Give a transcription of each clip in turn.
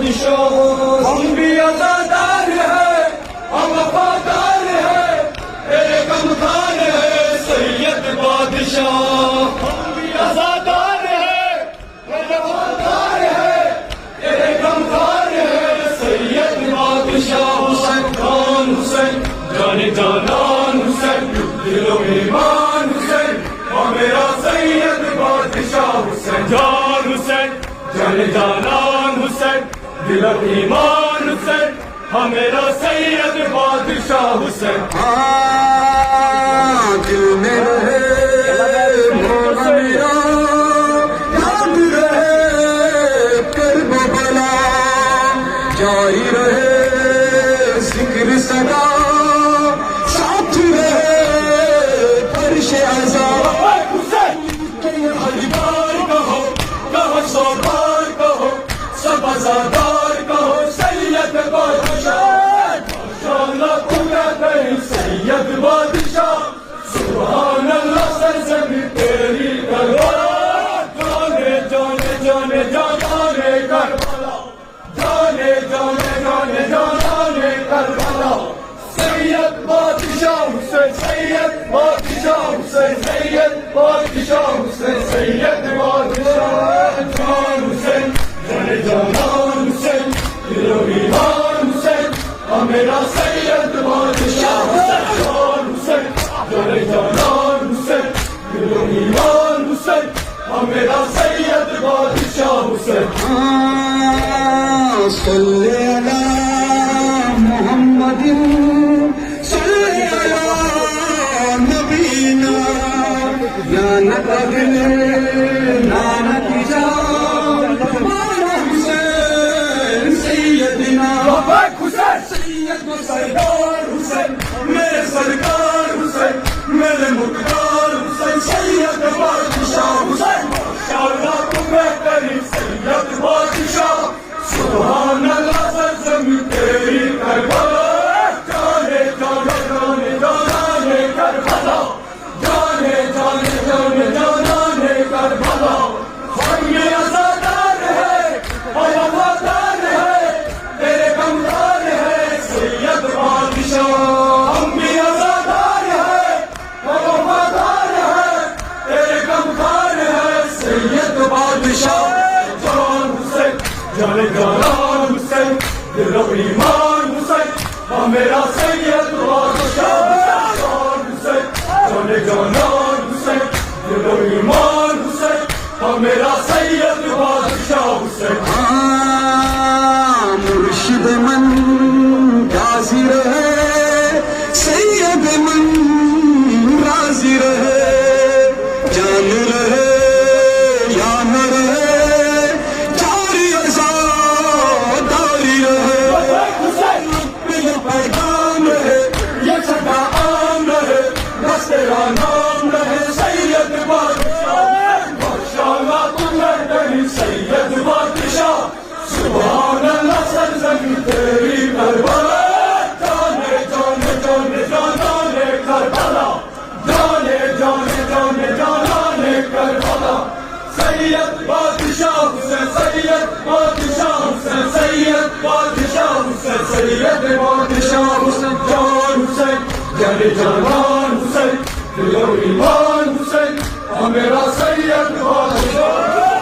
بادشاہ ہم بھی عزادار ہیں ہم وفادار ہیں تیرے غمخوار ہیں سید بادشاہ ہم بھی عزادار ہیں وفادار ہیں تیرے غمخوار ہیں سید بادشاہ حسین خان حسین جانے جانان حسین دل و ایمان حسین اور میرا سید بادشاہ حسین جان حسین جانے جانان حسین دل و ایمان حسین ہاں میرا سید بادشاہ حسین دل میں رہے مولا میرا یاد رہے کرب و بلا جاری رہے ذکر صدا ساتھ رہے فرش عذاب بار کہو کہو سو بار کہو سب عزادار کہو سید بادشاہ ماشاءاللہ قوت ہے سید بادشاہ سبحان اللہ سرزمین تیری تلوار جانے جانے جانے جانے کربلا جانے جانے جانے جانے کربلا سید بادشاہ حسین سید بادشاہ حسین سید بادشاہ حسین سید بادشاہ جان حسین جانے جانان حسین دل و ایمان حسین ہاں میرا سید بادشاہ حسین جان حسین جانے جانان حسین دل و ایمان حسین ہاں میرا سید بادشاہ حسین صلی علی محمد صلی علی نبینا یا نقبل نانک جان مولا حسین سیدنا بابک حسین سید و سردار حسین میرے سرکار حسین میرے مقدار حسین سید بادشاہ حسین ماشاءاللہ تم بہترین سید بادشاہ سبحان اللہ سرزمین تیری کربلا جانے جانے جانے جانے کربلا جانے جانے جانے جانے کربلا ہم یہ عزادار ہیں ہم وفادار ہیں تیرے غمخوار ہیں سید بادشاہ ہم بھی عزادار ہیں ہم وفادار ہیں تیرے غمخوار ہیں سید بادشاہ جان حسین جانے جانان حسین دل و ایمان حسین ہاں میرا سید بادشاہ جان حسین جانے جانان حسین دل و ایمان حسین ہاں میرا سید بادشاہ حسین مرشد من غازی رہے سید من راضی رہے جان رہے یا نہ رہے جاری عزاداری رہے یہ پیغام رہے یہ صدا عام رہے بس تیرا نام رہے سید بادشاہ ماشاءاللہ تم بہترین سید بادشاہ سبحان اللہ سرزمین تیری کربلا جانے جانے جانے جانے کربلا جانے جانے جانے جانے کربلا سید بادشاہ حسین سید بادشاہ حسین سید بادشاہ حسین سید بادشاہ حسین جان حسین جانے جانان حسین دل و ایمان حسین ہاں میرا سید بادشاہ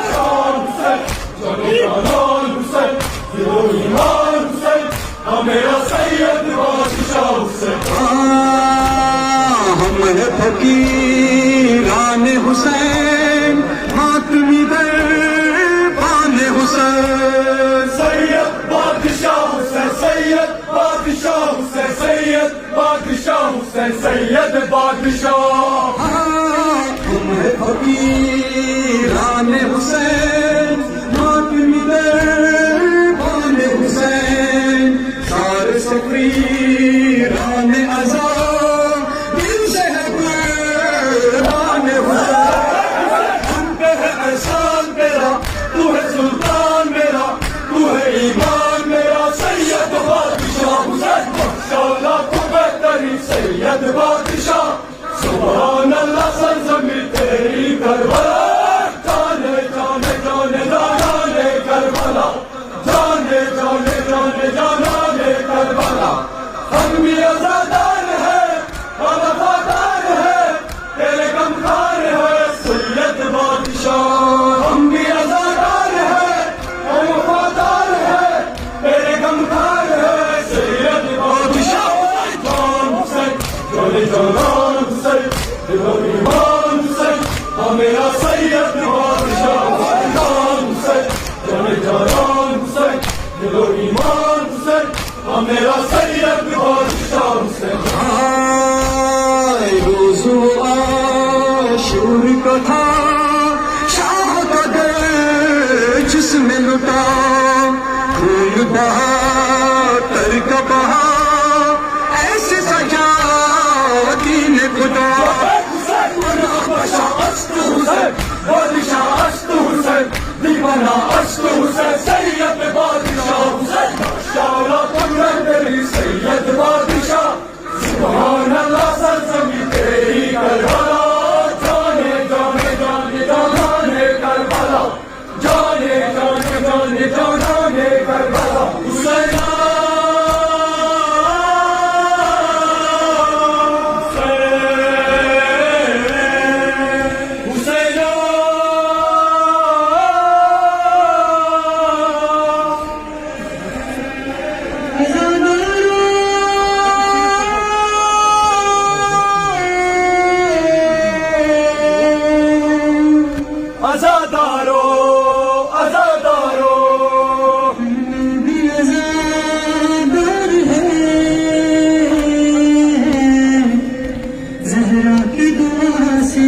جان حسین جانے جانان حسین دل و ایمان حسین ہاں میرا سید بادشاہ حسین ہم ہیں فقیران حسین ماتمی دربان حسین سید بادشاہ حسین سید بادشاہ حسین سید بادشاہ حسین سید بادشاہ ہم ہیں فقیران حسین ماتمی دربان حسین سارے سفیران عزا دل سے ہے قربان حسین ہم پہ ہے احسان تیرا تو ہے سلطان میرا تو ہے ایمان میرا سید بادشاہ حسین ماشاءاللہ تو بہترین سید بادشاہ دل و ایمان حسین میرا سید بادشاہ حسین روزو عاشور کا تھا شاہ کا دل جس میں لٹا خون بہا تر کا بہا ایسے سجا دین خدا بادشاہ اشت حسین بادشاہ اشت حسین دیوانہ اشت حسین سید بادشاہ حسین شالا تمہیں میری سید بادشاہ سبحان اللہ سرزمین تیری کربلا جانے جانے جانے جانے کربلا جانے جانے جانے جانے کربلا حسین آزادارو آزادارو آزادار ہے زہرا کی دعا سے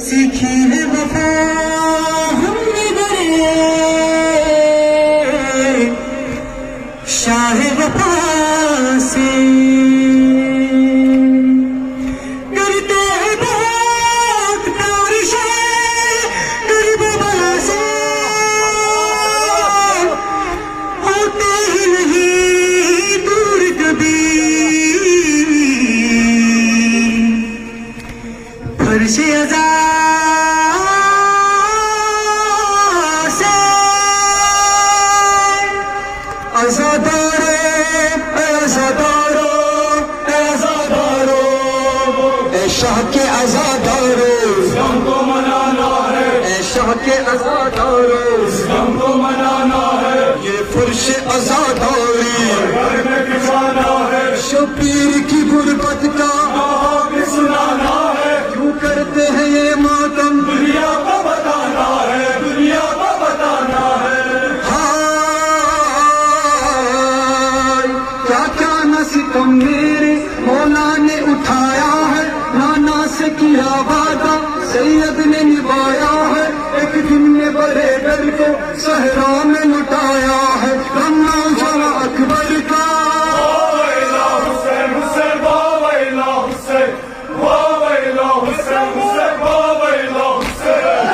سیکھی ہے وفا ہم نے برے شاہ وفا سے فرش ازا سے آزادارو آزادارو آزادارو اے شاہ کے آزادارو اسلام کو منانا ہے اے شاہ کے آزادارو اسلام کو منانا ہے یہ فرش آزاداری گھر میں بچھانا ہے شبیر کی غربت کا وہاں بھی سنانا ہے کیوں کرتے ہیں یہ ماتم دنیا کو بتانا ہے دنیا کو بتانا ہے ہائے کیا کیا نہ ستم میرے مولا نے اٹھایا ہے نانا سے کیا وعدہ سید نے نبھایا ہے ایک دن میں بڑے ڈر کو صحرا میں لٹایا ہے رمنا جلا اکبر کا حسین حسین ویلا حسین ویلا حسین حسین ویلا حسین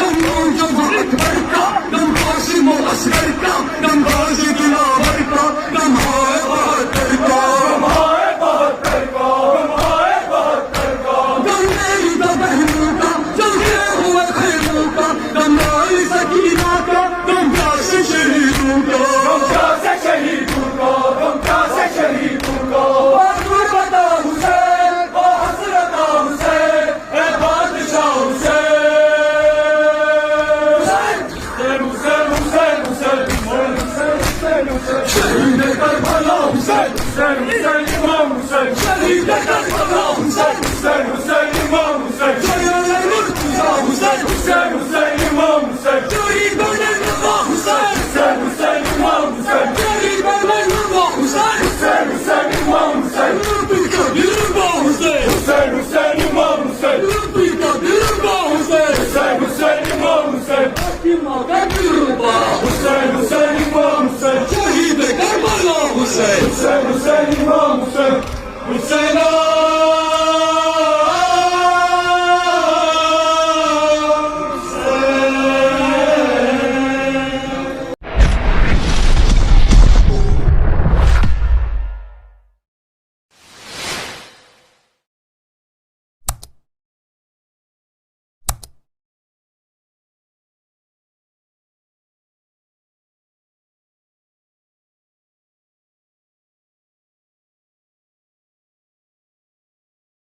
اکبر کا دم قاسم و اصغر کا دم غازی دلاور کا دم ہائے بہتر کا ہمارے بہتر کا ہمارے بہتر کا دم میری دم بہنوں کا دم ہوئے خیروں کا دم نائی سکینہ کا دم پیاسے شہیدوں کا تم کیسے شہیدوں کا تم کیسے شہیدوں کا غربت حسین او حسرت حسین اے بادشاہ حسین حسین حسین حسین حسین حسین شہید کربلا حسین حسین حسین امام حسین شہید کربلا حسین حسین حسین امام حسین حسین حسین حسین